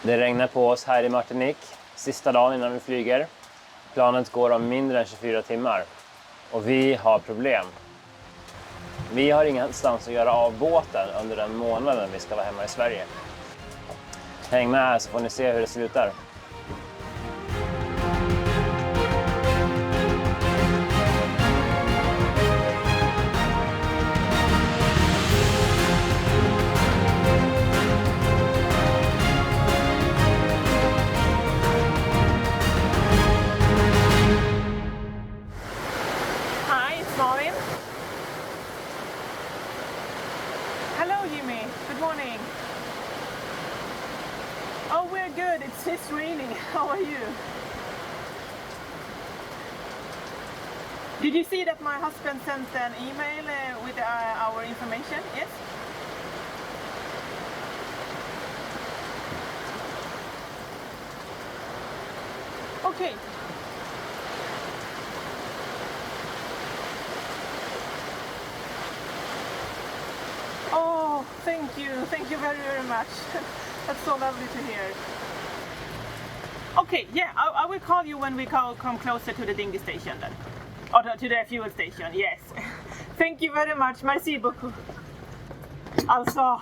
Det regnar på oss här i Martinique, sista dagen innan vi flyger. Planet går om mindre än 24 timmar. Och vi har problem. Vi har ingenstans att göra av båten under den månaden vi ska vara hemma i Sverige. Häng med här så får ni se hur det slutar. Oh, we're good. It's raining. How are you? Did you see that my husband sent an email with our information? Yes? Okay. Oh, thank you. Thank you very, very much. That's so lovely to hear. Okay, yeah, I will call you when we come closer to the dinghy station then. Or to the fuel station, yes. Thank you very much, merci beaucoup. Alltså,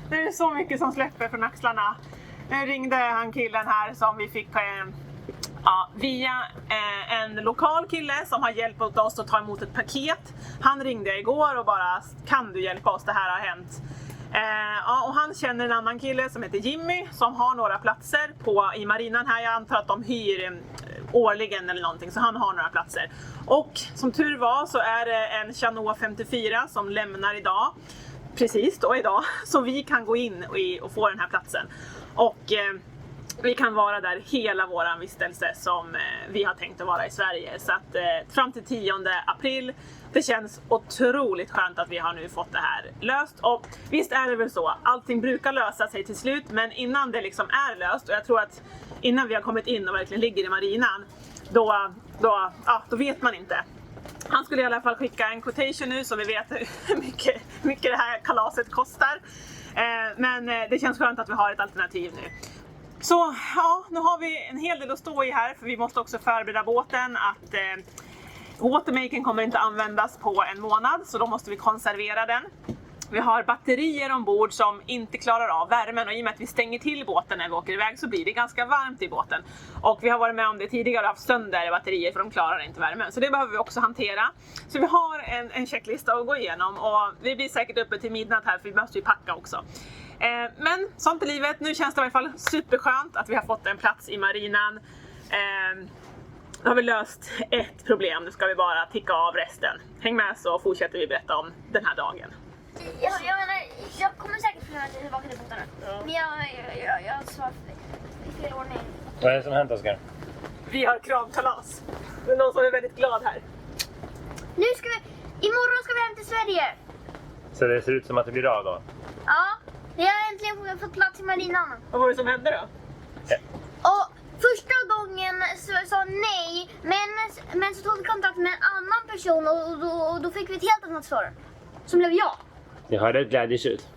det är så mycket som släpper från axlarna. Nu ringde han killen här som vi fick via en lokal kille som har hjälpt oss att ta emot ett paket. Han ringde igår och bara, kan du hjälpa oss, det här har hänt. Och han känner en annan kille som heter Jimmy som har några platser i marinan här. Jag antar att de hyr årligen eller någonting, så han har några platser. Och som tur var så är det en Chanoa 54 som lämnar idag. Precis då idag. Så vi kan gå in och få den här platsen. Och vi kan vara där hela våran vistelse som vi har tänkt att vara i Sverige. Så att fram till 10 april. Det känns otroligt skönt att vi har nu fått det här löst. Och visst är det väl så, allting brukar lösa sig till slut. Men innan det liksom är löst, och jag tror att innan vi har kommit in och verkligen ligger i marinan, då vet man inte. Han skulle i alla fall skicka en quotation nu så vi vet hur mycket det här kalaset kostar. Men det känns skönt att vi har ett alternativ nu. Så ja, nu har vi en hel del att stå i här, för vi måste också förbereda båten att watermaken kommer inte användas på en månad, så då måste vi konservera den. Vi har batterier ombord som inte klarar av värmen, och i och med att vi stänger till båten när vi åker iväg så blir det ganska varmt i båten. Och vi har varit med om det tidigare och haft sönder batterier för de klarar inte värmen. Så det behöver vi också hantera. Så vi har en checklista att gå igenom, och vi blir säkert uppe till midnatt här för vi måste ju packa också. Men sånt är livet. Nu känns det i alla fall superskönt att vi har fått en plats i marinan. Nu har vi löst ett problem, nu ska vi bara ticka av resten. Häng med så fortsätter vi berätta om den här dagen. Jag kommer säkert flytta tillbaka till båtarna. Ja. Men jag svarar i fel ordning. Vad är det som hänt, Oskar? Vi har kramkalas. Det är någon som är väldigt glad här. Imorgon ska vi hem till Sverige. Så det ser ut som att det blir av då? Ja, vi har äntligen fått plats i marinan. Vad var det som hände då? Ja. Och första gången så sa nej, men så tog vi kontakt med en annan person och då fick vi ett helt annat svar. Som blev jag. Jag hörde ett glädjetjut.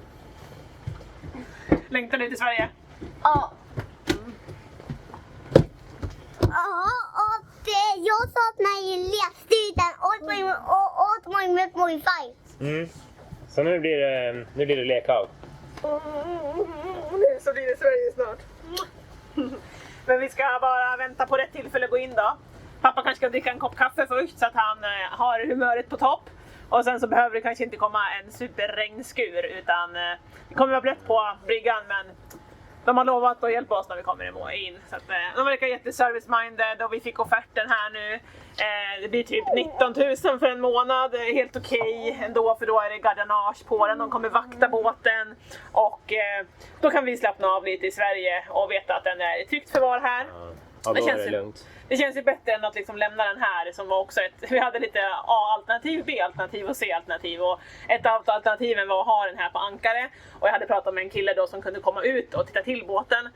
Längtar ni till Sverige? Ja. Ja, och jag saknar ju lekstugan och my fight. Så nu blir det lek av. Så blir det Sverige snart. Men vi ska bara vänta på rätt tillfälle att gå in då. Pappa kanske ska dricka en kopp kaffe först så att han har humöret på topp. Och sen så behöver det kanske inte komma en superregnskur, utan det kommer vara blött på bryggan, men de har lovat att hjälpa oss när vi kommer in. Så att, de verkar jätteservice-minded och vi fick offerten här nu. Det blir typ 19 000 för en månad, helt okej ändå, för då är det gardanage på den. De kommer vakta båten och då kan vi slappna av lite i Sverige och veta att den är i tryggt förvar här. Ja, då är det lugnt. Det känns ju bättre än att liksom lämna den här som var också vi hade lite A-alternativ, B-alternativ och C-alternativ, och ett av alternativen var att ha den här på ankare, och jag hade pratat med en kille då som kunde komma ut och titta till båten.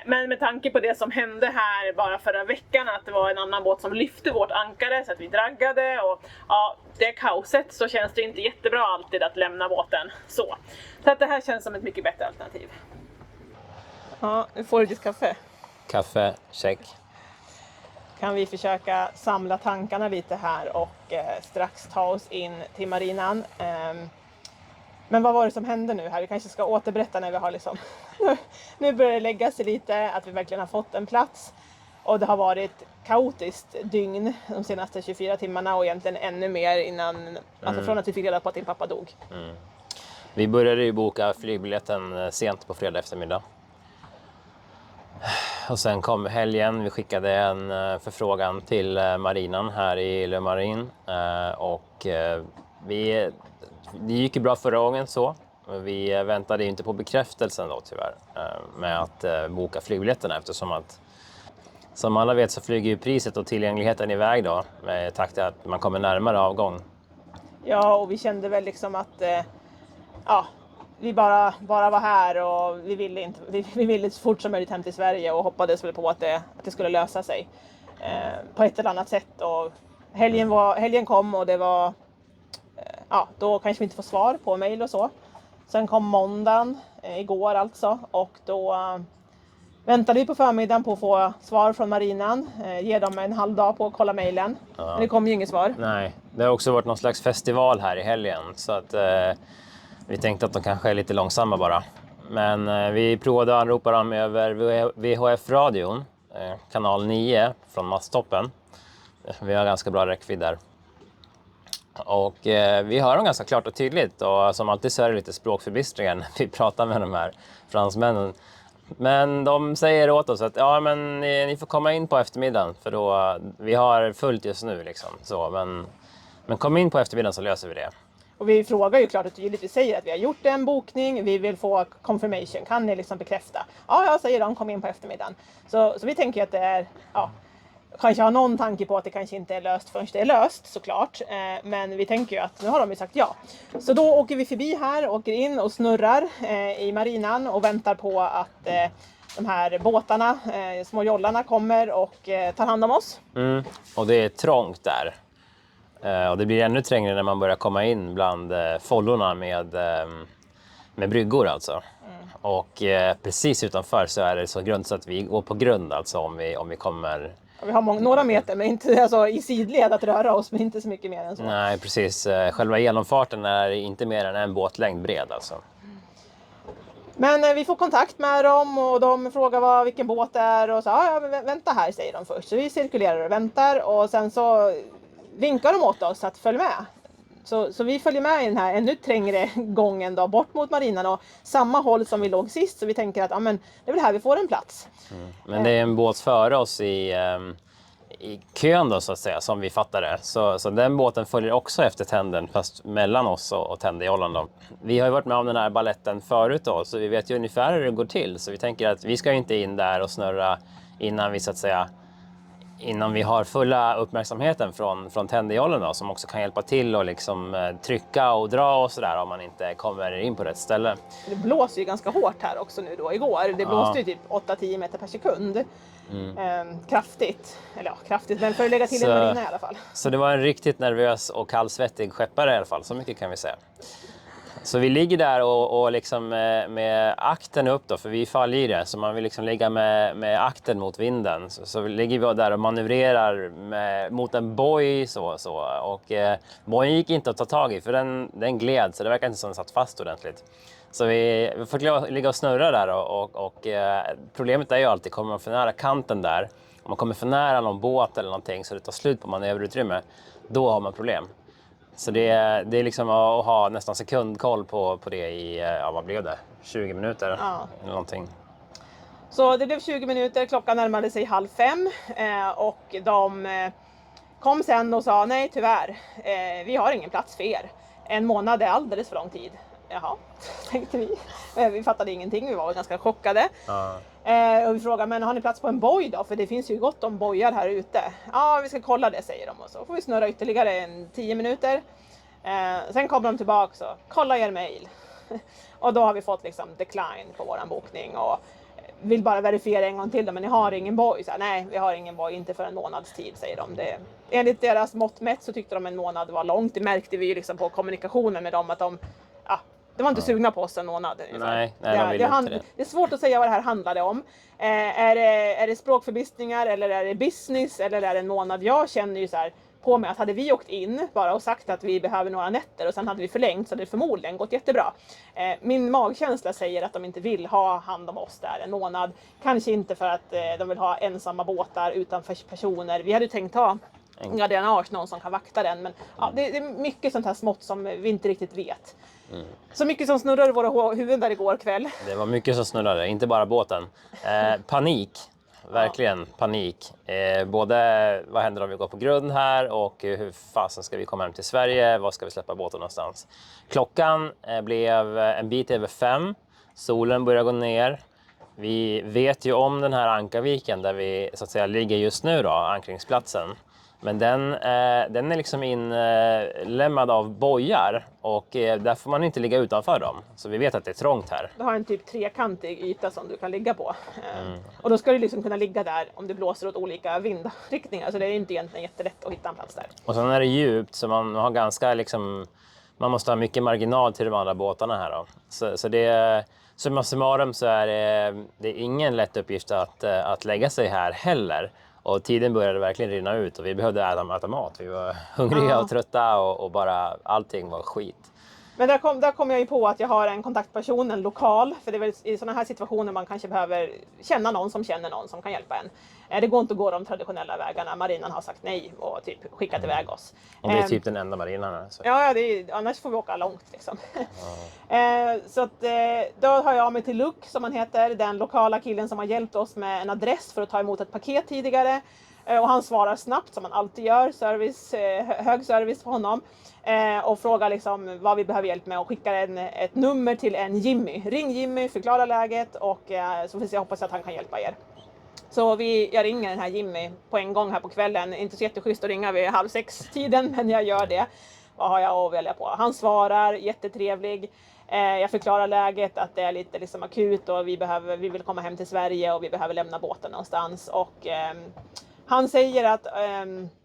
Men med tanke på det som hände här bara förra veckan, att det var en annan båt som lyfte vårt ankare så att vi draggade, och ja, det kaoset, så känns det inte jättebra alltid att lämna båten så att det här känns som ett mycket bättre alternativ. Ja, nu får du ditt kaffe. Kaffe, check. Kan vi försöka samla tankarna lite här och strax ta oss in till marinan. Men vad var det som hände nu här? Vi kanske ska återberätta när vi har liksom... nu börjar det lägga sig lite, att vi verkligen har fått en plats. Och det har varit kaotiskt dygn de senaste 24 timmarna och egentligen ännu mer innan, alltså från att vi fick reda på att din pappa dog. Vi började ju boka flygbiljetten sent på fredag eftermiddag. Och sen kom helgen, vi skickade en förfrågan till marinan här i Le Marin. Och det gick ju bra förra gången så. Vi väntade ju inte på bekräftelsen då tyvärr med att boka flygbiljetterna eftersom att som alla vet så flyger ju priset och tillgängligheten iväg då med takt att man kommer närmare avgång. Ja, och vi kände väl liksom att vi bara var här och vi ville så fort som möjligt hem till Sverige och hoppades väl på att det skulle lösa sig på ett eller annat sätt. Och helgen kom och det var, då kanske vi inte får svar på mejl och så. Sen kom måndagen, igår alltså, och då väntade vi på förmiddagen på att få svar från marinan. Ge dem en halv dag på att kolla mejlen. Ja. Men det kom ju inget svar. Nej, det har också varit någon slags festival här i helgen. Så att vi tänkte att de kanske är lite långsamma bara. Men vi provade att anropa dem över VHF-radion. Kanal 9 från masttoppen. Vi har ganska bra räckvidd där. Och vi hör dem ganska klart och tydligt. Och som alltid så är det lite språkförbistringen när vi pratar med de här fransmännen. Men de säger åt oss att men ni får komma in på eftermiddagen för då vi har fullt just nu liksom. Så, men kom in på eftermiddagen så löser vi det. Och vi frågar ju klart och tydligt, vi säger att vi har gjort en bokning, vi vill få confirmation, kan ni liksom bekräfta? Ja, säger de, kom in på eftermiddagen. Så vi tänker att det är, kanske har någon tanke på att det kanske inte är löst förrän det är löst såklart. Men vi tänker ju att nu har de ju sagt ja. Så då åker vi förbi här, åker in och snurrar i marinan och väntar på att de här båtarna, små jollarna kommer och tar hand om oss. Och det är trångt där. Och det blir ännu trängre när man börjar komma in bland follorna med bryggor alltså. Och precis utanför så är det så grunt så att vi går på grund alltså om vi kommer... Vi har några meter men inte alltså, i sidled att röra oss, men inte så mycket mer än så. Nej, precis. Själva genomfarten är inte mer än en båtlängd bred alltså. Men vi får kontakt med dem och de frågar vilken båt det är och så vänta här säger de först. Så vi cirkulerar och väntar och sen så vinkar de åt oss att följa med. Så vi följer med i den här ännu trängre gången då, bort mot marinan och samma håll som vi låg sist. Så vi tänker att det är väl här vi får en plats. Men det är en båt före oss i kön då så att säga som vi fattar det. Så den båten följer också efter tänden fast mellan oss och Tändejollen då. Vi har ju varit med om den här balletten förut då så vi vet ju ungefär hur det går till. Så vi tänker att vi ska inte in där och snurra innan vi så att säga innan vi har fulla uppmärksamheten från Tändejollen då, som också kan hjälpa till och liksom trycka och dra och sådär om man inte kommer in på rätt ställe. Det blåser ju ganska hårt här också nu då igår. Det blåste ju typ 8-10 meter per sekund. Kraftigt. Eller kraftigt, men för att lägga till en marina i alla fall. Så det var en riktigt nervös och kallsvettig skeppare i alla fall, så mycket kan vi säga. Så vi ligger där och liksom med akten upp då, för vi är fallgiriga så man vill liksom ligga med akten mot vinden. Så ligger vi där och manövrerar mot en boj så. Och bojen gick inte att ta tag i för den gled så det verkar inte som den satt fast ordentligt. Så vi får ligga och snurra där och problemet är ju alltid, kommer man för nära kanten där, om man kommer för nära någon båt eller någonting så det tar slut på manöverutrymme, då har man problem. Så det är liksom att ha nästan sekundkoll på det i, vad blev det? 20 minuter eller någonting. Så det blev 20 minuter, klockan närmade sig 4:30 och de kom sen och sa nej tyvärr, vi har ingen plats för er. En månad är alldeles för lång tid. Jaha, tänkte vi. Vi fattade ingenting, vi var ganska chockade. Och vi frågade, men har ni plats på en boj då? För det finns ju gott om bojar här ute. Ja, vi ska kolla det, säger de. Och så får vi snurra ytterligare 10 minuter. Sen kommer de tillbaka och kolla er mail. Och då har vi fått liksom decline på våran bokning. Och vill bara verifiera en gång till, men ni har ingen boj. Så här, nej, vi har ingen boj, inte för en månads tid, säger de. Enligt deras mått mätt så tyckte de en månad var långt. Det märkte vi ju liksom på kommunikationen med dem att Det var inte sugna på oss en månad. Nej, de ville inte det. Det är svårt att säga vad det här handlade om. Är det språkförbistringar eller är det business eller är det en månad? Jag känner ju så här på mig att hade vi åkt in bara och sagt att vi behöver några nätter och sen hade vi förlängt så hade det förmodligen gått jättebra. Min magkänsla säger att de inte vill ha hand om oss där en månad. Kanske inte för att de vill ha ensamma båtar utan personer. Vi hade tänkt ha gardiennage, någon som kan vakta den. Men ja, det är mycket sånt här smått som vi inte riktigt vet. Så mycket som snurrade i våra huvuden där igår kväll. Det var mycket som snurrade, inte bara båten. Panik. Verkligen panik. Både vad händer om vi går på grund här och hur fasen ska vi komma hem till Sverige? Var ska vi släppa båten någonstans? Klockan blev en bit över 5. Solen börjar gå ner. Vi vet ju om den här ankarviken där vi så att säga ligger just nu då, ankringsplatsen. Men den är liksom inlämmad av bojar och där får man inte ligga utanför dem. Så vi vet att det är trångt här. Du har en typ trekantig yta som du kan ligga på. Och då ska du liksom kunna ligga där om det blåser åt olika vindriktningar. Så det är inte egentligen jättelätt att hitta en plats där. Och sen är det djupt så man har ganska liksom, man måste ha mycket marginal till de andra båtarna här då. Så det är, summa summarum så är det är ingen lätt uppgift att lägga sig här heller. Och tiden började verkligen rinna ut och vi behövde äta mat. Vi var hungriga och trötta och bara allting var skit. Men där kom jag ju på att jag har en kontaktperson, en lokal. För det är väl i sådana här situationer man kanske behöver känna någon som känner någon som kan hjälpa en. Det går inte att gå de traditionella vägarna. Marinan har sagt nej och typ skickat iväg oss. Och det är typ den enda marinan här. Så. Ja, annars får vi åka långt liksom. Så att, då har jag mig till Luke som han heter. Den lokala killen som har hjälpt oss med en adress för att ta emot ett paket tidigare. Och han svarar snabbt som han alltid gör. Hög service för honom. Och frågar liksom vad vi behöver hjälp med och skickar ett nummer till en Jimmy. Ring Jimmy, förklara läget och så får jag hoppas att han kan hjälpa er. Så jag ringer den här Jimmy på en gång här på kvällen. Inte så jätteschysst att ringa vid 5:30-tiden, men jag gör det. Vad har jag att välja på? Han svarar, jättetrevlig. Jag förklarar läget, att det är lite liksom akut och vi vill komma hem till Sverige och vi behöver lämna båten någonstans. Och han säger att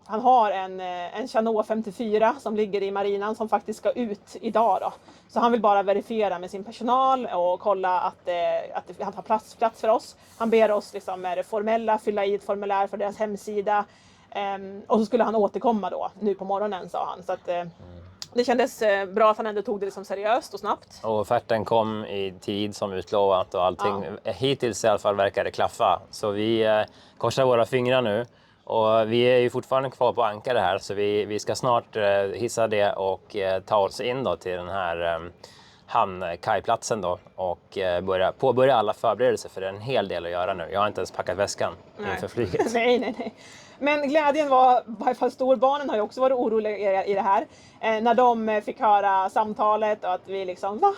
han har en Chanoa 54 som ligger i marinan som faktiskt ska ut idag då. Så han vill bara verifiera med sin personal och kolla att han har plats för oss. Han ber oss liksom med det formella fylla i ett formulär för deras hemsida. Och så skulle han återkomma då nu på morgonen, sa han. Så att, det kändes bra att han ändå tog det liksom seriöst och snabbt. Och offerten kom i tid som utlovat och allting hittills i alla fall verkar det klaffa. Så vi korsar våra fingrar nu. Och vi är ju fortfarande kvar på ankare här så vi ska snart hissa det och ta oss in då till den här hamnkajplatsen då och påbörja alla förberedelser för det är en hel del att göra nu. Jag har inte ens packat väskan inför flyget. Nej. Men glädjen var, i varje fall storbarnen har ju också varit oroliga i det här. När de fick höra samtalet och att vi liksom,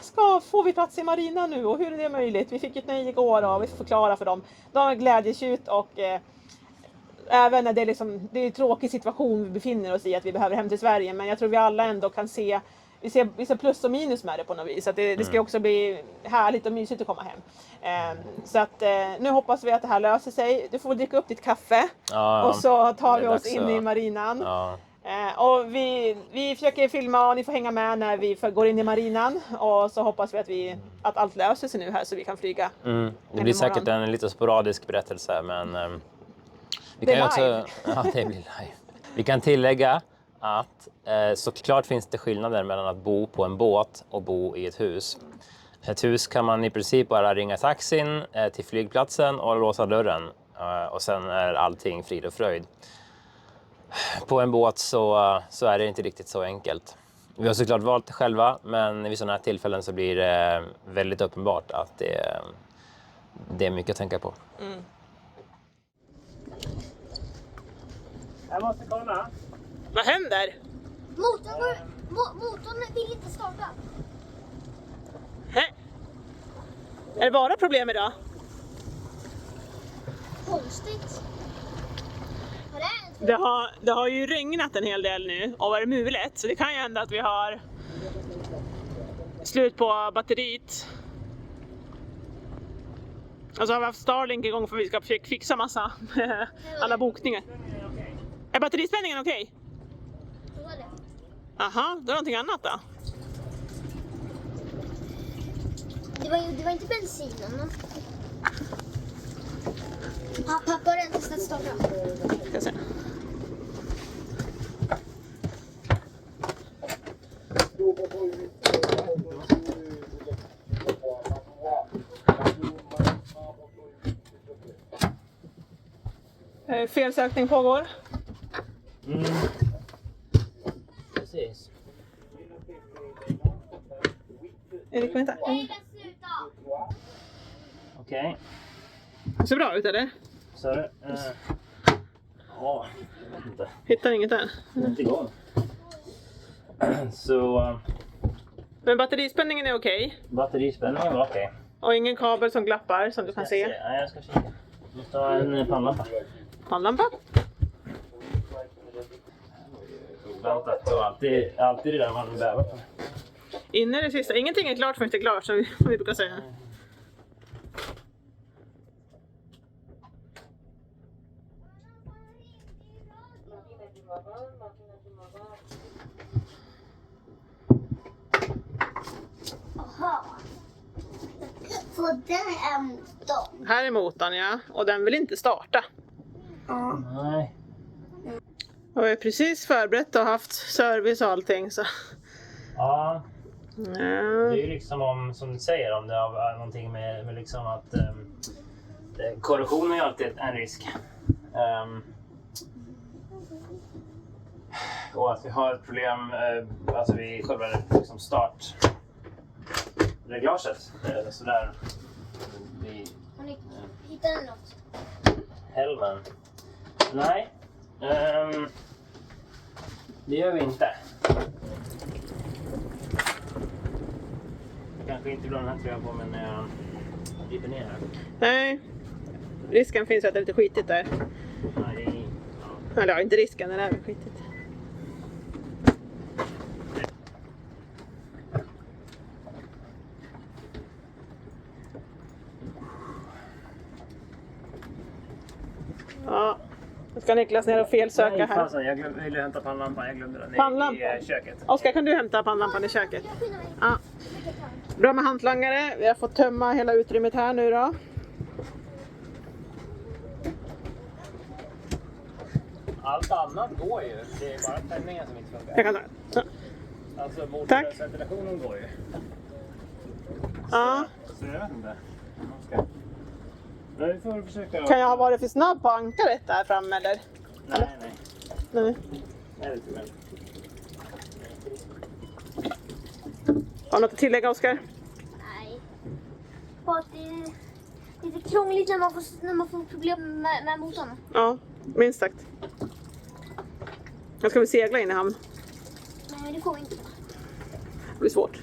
får vi plats i marinan nu och hur är det möjligt? Vi fick ett nej igår och vi får förklara för dem. De har glädjetjut och även när det är en tråkig situation vi befinner oss i att vi behöver hem till Sverige. Men jag tror vi alla ändå kan se, vi ser plus och minus med det på något vis. Att det ska också bli härligt och mysigt att komma hem. Så att nu hoppas vi att det här löser sig. Du får dricka upp ditt kaffe och så tar vi oss in i marinan. Ja. Och vi försöker filma och ni får hänga med när vi går in i marinan. Och så hoppas vi att allt löser sig nu här så vi kan flyga. Det blir säkert en lite sporadisk berättelse men... Vi kan tillägga att såklart finns det skillnader mellan att bo på en båt och bo i ett hus. Ett hus kan man i princip bara ringa taxin till flygplatsen och låsa dörren. Och sen är allting frid och fröjd. På en båt så är det inte riktigt så enkelt. Vi har såklart valt det själva men vid sådana här tillfällen så blir det väldigt uppenbart att det är mycket att tänka på. Jag måste kolla. Vad händer? Motorn vill inte starta. Är det bara problem idag? Konstigt. Det har ju regnat en hel del nu och varit mulet. Så det kan ju hända att vi har slut på batteriet. Och så har vi haft Starlink igång för vi ska försöka fixa massa alla bokningar. Är batterispänningen okej? Det var det. Aha, då är det någonting annat då. det var inte bensinen. Pappa har redan testat starta. Ska se. Felsökning pågår. Precis. Erik, vänta. Okej. Ser bra ut eller? Så är det. Ja, jag vet inte. Hittar inget där. Det är inte igång. Så Men batterispänningen är okej. batterispänningen var okej. Och ingen kabel som glappar som du kan se. Ja, jag ska kika. Jag måste ha en pannlampa. Pannlampa. Oväntat och alltid det där man bävar på. Inne är det sista. Ingenting är klart förrän det är klart som vi brukar säga. Jaha. Så där är motorn. Här är motorn, ja. Och den vill inte starta. Nej. Och vi är precis förberett och haft service och allting. Så. Ja, Ja. det är ju liksom om, som du säger, om det har någonting med liksom att korrosion är ju alltid en risk. Och att vi har ett problem alltså vid själva liksom startreglaget. Sådär. Har ni hittat något? Helmen. Nej. Det gör vi inte. Kanske inte vill ha den här tröjan på mig när jag river ner här. Nej. Risken finns att det är lite skitigt där. Nej. Eller ja, inte risken, det är väl skitigt. Ja, nu ska Niklas ner och felsöka Nej, här. fasen, jag ville hämta pannlampan. Jag glömde den Pannlampan? i köket. Oskar, kan du hämta pannlampan i köket? Ja. Bra med hantlangare. Vi har fått tömma hela utrymmet här nu då. Allt annat går ju. Det är bara tändningen som inte funkar. Jag kan ta den. Så. Alltså Tack. motorventilationen går ju. Ja. Så jag vet inte. Okay. Men vi får försöka. Kan jag ha varit för snabb på ankaret där framme eller? Nej. Nej. Det är lite väl. Har du något att tillägga, Oskar? Nej. Bara att det är lite krångligt när man får problem med motorn. Ja, minst sagt. Jag ska vi segla in i hamn. Nej, det går inte. Det blir svårt.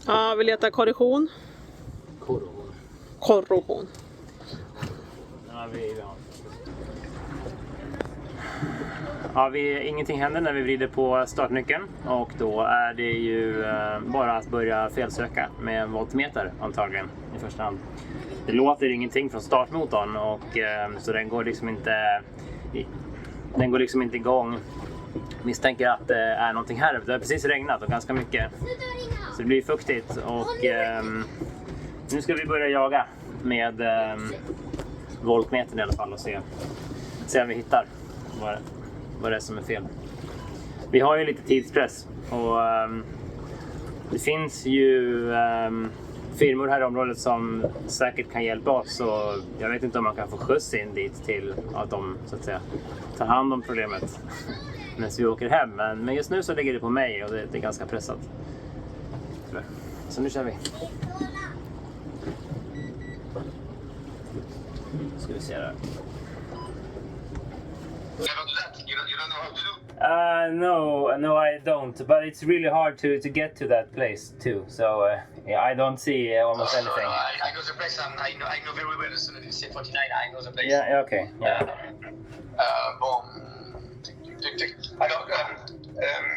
Ja, vi letar korrosion. Korrosion. Ja, ingenting händer när vi vrider på startnyckeln och då är det ju bara att börja felsöka med en voltmeter antagligen i första hand. Det låter ingenting från startmotorn och så den går liksom inte igång. Misstänker att det är någonting här. Det har precis regnat och ganska mycket. Så det blir fuktigt och nu ska vi börja jaga med voltmetern i alla fall och se om vi hittar vad det är som är fel. Vi har ju lite tidspress och det finns ju firmor här i området som säkert kan hjälpa oss och jag vet inte om man kan få skjuts in dit till att de så att säga tar hand om problemet medan vi åker hem. Men just nu så ligger det på mig och det är ganska pressat. Så nu kör vi. Ska vi se där. You don't know how to do? No, I don't. But it's really hard to get to that place too. So yeah, I don't see almost anything. I know the place. I know very well. So it's 49. I know the place. Yeah. Okay. Yeah. Bon. Alors,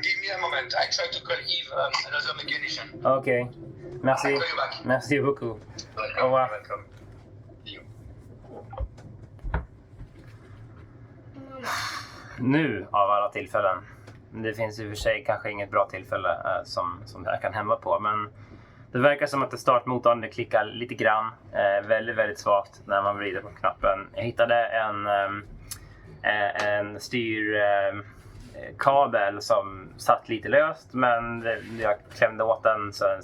give me a moment. I try to call Eve, another mechanician. Okay. Merci. I'll call you back. Merci beaucoup. Welcome. Au revoir. Welcome. See you. Nu av alla tillfällen. Det finns i och för sig kanske inget bra tillfälle som det här kan hända på. Men det verkar som att startmotorn klickar lite grann. Väldigt, väldigt svagt när man vrider på knappen. Jag hittade en styrkabel som satt lite löst. Men jag klämde åt den så den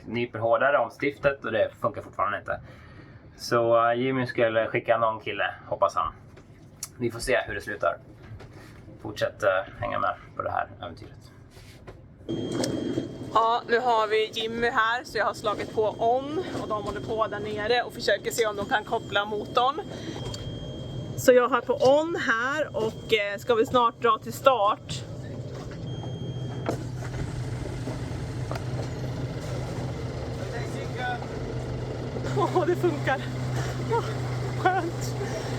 nyper hårdare om stiftet och det funkar fortfarande inte. Så Jimmy skulle skicka någon kille, hoppas han. Vi får se hur det slutar. Fortsätt hänga med på det här äventyret. Ja, nu har vi Jimmy här så jag har slagit på on och de håller på där nere och försöker se om de kan koppla motorn. Så jag har på on här och ska vi snart dra till start. Det funkar. Skönt.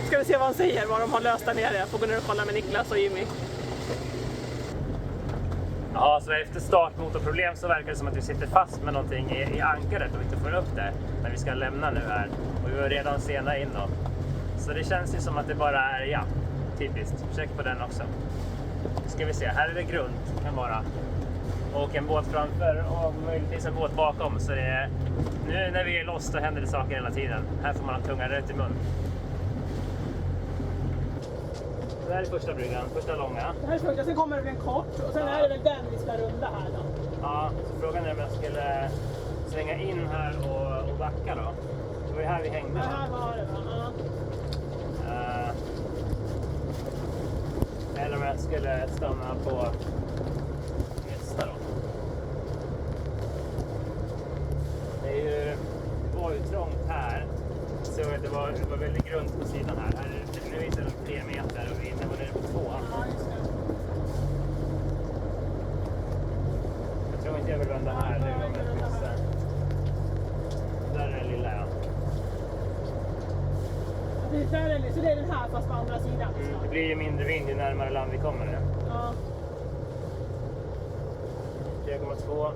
Ska vi se vad han säger, vad de har löst där nere. Jag får gå ner och kolla med Niklas och Jimmy. Ja, så efter startmotorproblem så verkar det som att vi sitter fast med någonting i ankaret och inte får upp det när vi ska lämna nu här. Och vi var redan sena in då. Så det känns ju som att det bara är, ja, typiskt. Check på den också. Ska vi se, här är det grund, kan vara. Och en båt framför och möjligtvis en båt bakom. Så det är, nu när vi är loss så händer det saker hela tiden. Här får man ha tungan rätt i mun. Det här är första bryggan, första långa. Det här är första, sen kommer det bli en kort och sen är det väl den vi ska runda här då. Ja, så frågan är om jag skulle svänga in här och backa då. Det var ju här vi hängde. Det här var det va? Ja. Eller om jag skulle stanna på nästa då. Det var ju trångt här. Så det var väldigt grunt på sidan här. Nu är det 3 meter och vi var nere på 2. Ja, just det. Jag tror inte jag vill vända här. Det var väldigt mycket. Där är den lilla, ja. Så det är den här fast på andra sidan? Det blir ju mindre vind ju närmare land vi kommer nu. Ja. 3,2.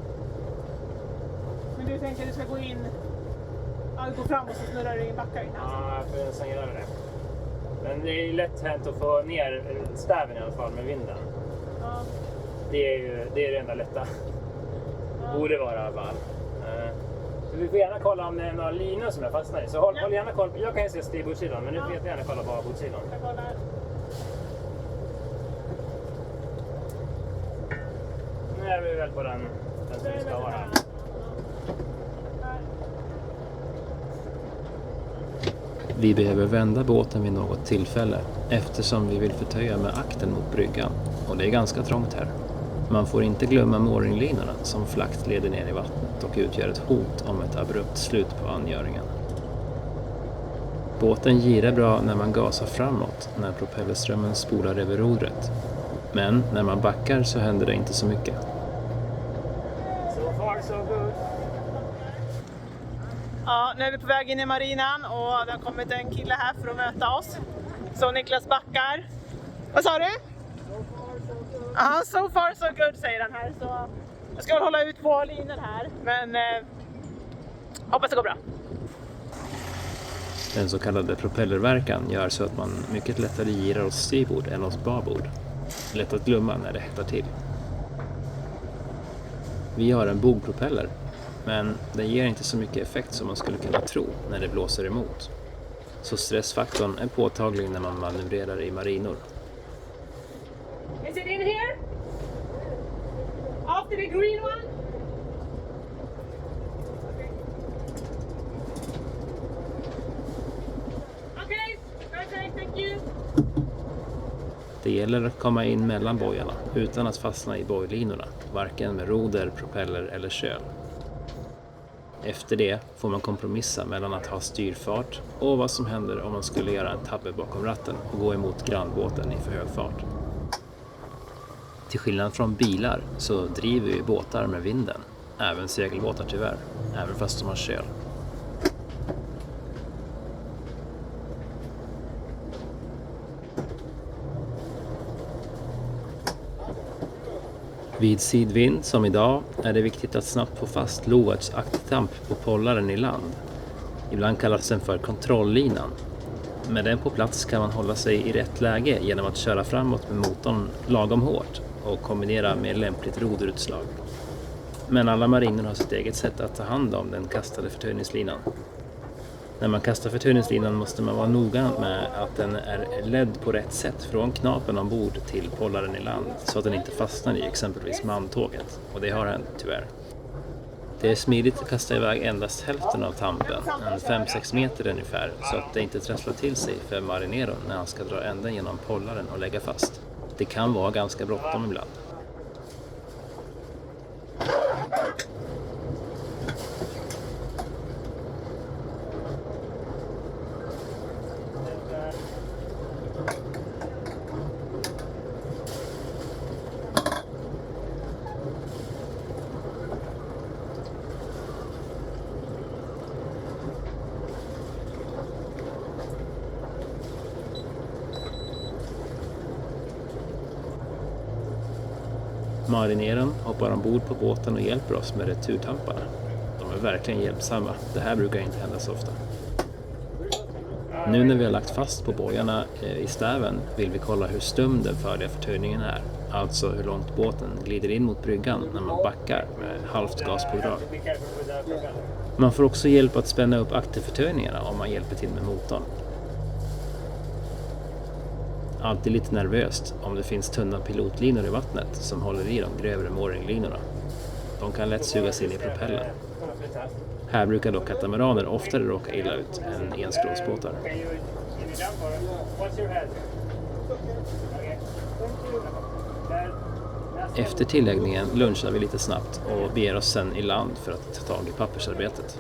Men du tänker att du ska gå in, gå fram och så snurrar du in backar in här? Ja, jag får nästan göra det. Men det är lätt hänt att få ner stäven i alla fall med vinden. Ja. Det är det enda lätta. Borde vara i alla fall. Så vi får gärna kolla om det är några linor som jag fastnar i. Så håll gärna koll. Jag kan ju se styrbordssidan, men nu får jag gärna kolla på bordssidan. Jag kollar. Nu är vi väl på den som vi ska vara. Vi behöver vända båten vid något tillfälle eftersom vi vill förtöja med akten mot bryggan och det är ganska trångt här. Man får inte glömma mooringlinorna som flakt leder ner i vattnet och utgör ett hot om ett abrupt slut på angöringen. Båten girar bra när man gasar framåt när propellerströmmen spolar över rodret. Men när man backar så händer det inte så mycket. So far so good. Ja, nu är vi på väg in i marinan och det har kommit en kille här för att möta oss. Så Niklas backar. Vad sa du? Ja, so far so good säger han här. Så jag ska väl hålla ut på linjen här, men hoppas det går bra. Den så kallade propellerverkan gör så att man mycket lättare girar åt styrbord än åt babord. Lätt att glömma när det hettar till. Vi har en bogpropeller, men den ger inte så mycket effekt som man skulle kunna tro när det blåser emot. Så stressfaktorn är påtaglig när man manövrerar i marinor. Is it in here? After the green one? Okay, thank you. Det gäller att komma in mellan bojarna utan att fastna i bojlinorna, varken med roder, propeller eller köl. Efter det får man kompromissa mellan att ha styrfart och vad som händer om man skulle göra en tabbe bakom ratten och gå emot grannbåten i för hög fart. Till skillnad från bilar så driver vi båtar med vinden, även segelbåtar tyvärr, även fast de har köl. Vid sidvind som idag är det viktigt att snabbt få fast lovarts aktertamp på pollaren i land. Ibland kallas den för kontrolllinan. Med den på plats kan man hålla sig i rätt läge genom att köra framåt med motorn lagom hårt och kombinera med lämpligt roderutslag. Men alla mariner har sitt eget sätt att ta hand om den kastade förtöjningslinan. När man kastar förtöjningslinan måste man vara noga med att den är ledd på rätt sätt från knapen ombord till pollaren i land så att den inte fastnar i exempelvis malmtåget. Och det har hänt tyvärr. Det är smidigt att kasta iväg endast hälften av tampen, en 5-6 meter ungefär, så att det inte trasslar till sig för marineron när han ska dra ändan genom pollaren och lägga fast. Det kan vara ganska bråttom ibland. Marineren hoppar ombord på båten och hjälper oss med returtamparna. De är verkligen hjälpsamma. Det här brukar inte hända så ofta. Nu när vi har lagt fast på bojarna i stäven vill vi kolla hur stum den förliga förtöjningen är. Alltså hur långt båten glider in mot bryggan när man backar med halvt gaspådrag. Man får också hjälp att spänna upp akterförtöjningarna om man hjälper till med motorn. Alltid lite nervöst om det finns tunna pilotlinor i vattnet som håller i de grövre mooringlinorna. De kan lätt sugas in i propellen. Här brukar dock katamaraner oftare råka illa ut än enskrovsbåtar. Efter tilläggningen lunchar vi lite snabbt och beger oss sen i land för att ta tag i pappersarbetet.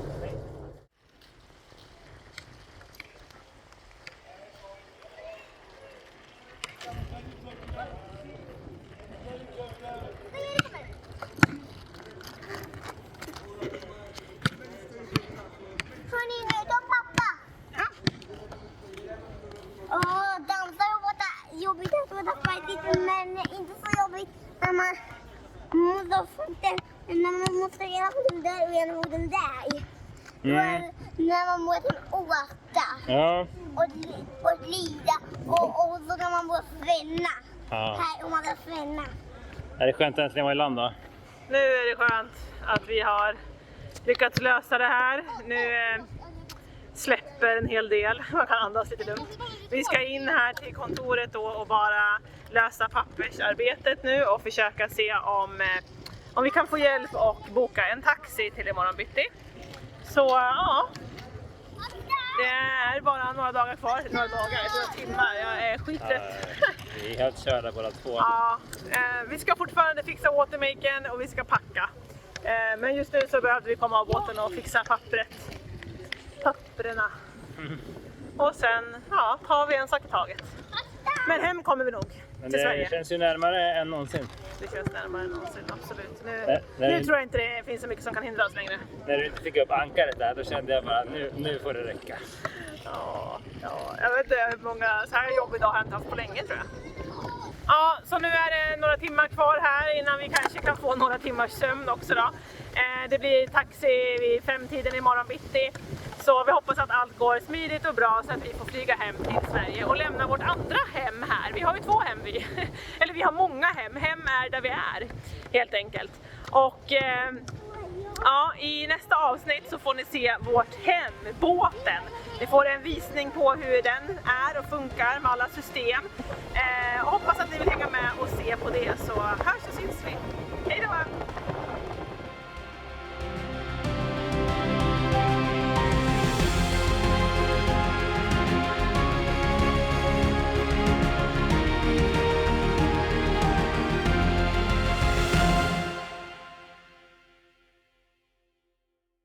Jobbigt att vara färdigt, men inte så jobbigt när man måste genom den där och genom den där. När man måste åka och glida och så kan man bara svänna. Här och man kan svänna. Är det skönt att äntligen vara i land då? Nu är det skönt att vi har lyckats lösa det här. Nu släpper en hel del, man kan andas lite lugnt. Vi ska in här till kontoret då och bara lösa pappersarbetet nu och försöka se om vi kan få hjälp och boka en taxi till imorgon bitti. Så ja, det är bara några dagar kvar, några timmar, jag är skiträtt. Vi är helt körda båda två. Ja, vi ska fortfarande fixa watermaken och vi ska packa. Men just nu så behövde vi komma av båten och fixa papperna. Och sen tar vi en sak i taget. Men hem kommer vi nog till Sverige. Det känns ju närmare än någonsin. Det känns närmare än någonsin, absolut. Nu tror jag inte det finns så mycket som kan hindra oss längre. När du inte fick upp ankaret där, då kände jag bara nu får det räcka. Ja, jag vet inte hur många så här jobb idag har jag inte haft på länge tror jag. Ja, så nu är det några timmar kvar här innan vi kanske kan få några timmars sömn också då. Det blir taxi vid 5-tiden imorgon bitti. Så vi hoppas att allt går smidigt och bra så att vi får flyga hem till Sverige och lämna vårt andra hem här. Vi har ju 2 hem eller vi har många hem. Hem är där vi är helt enkelt. Och ja, i nästa avsnitt så får ni se vårt hem, båten. Ni får en visning på hur den är och funkar med alla system. Och hoppas att ni vill hänga med och se på det, så hörs och syns vi.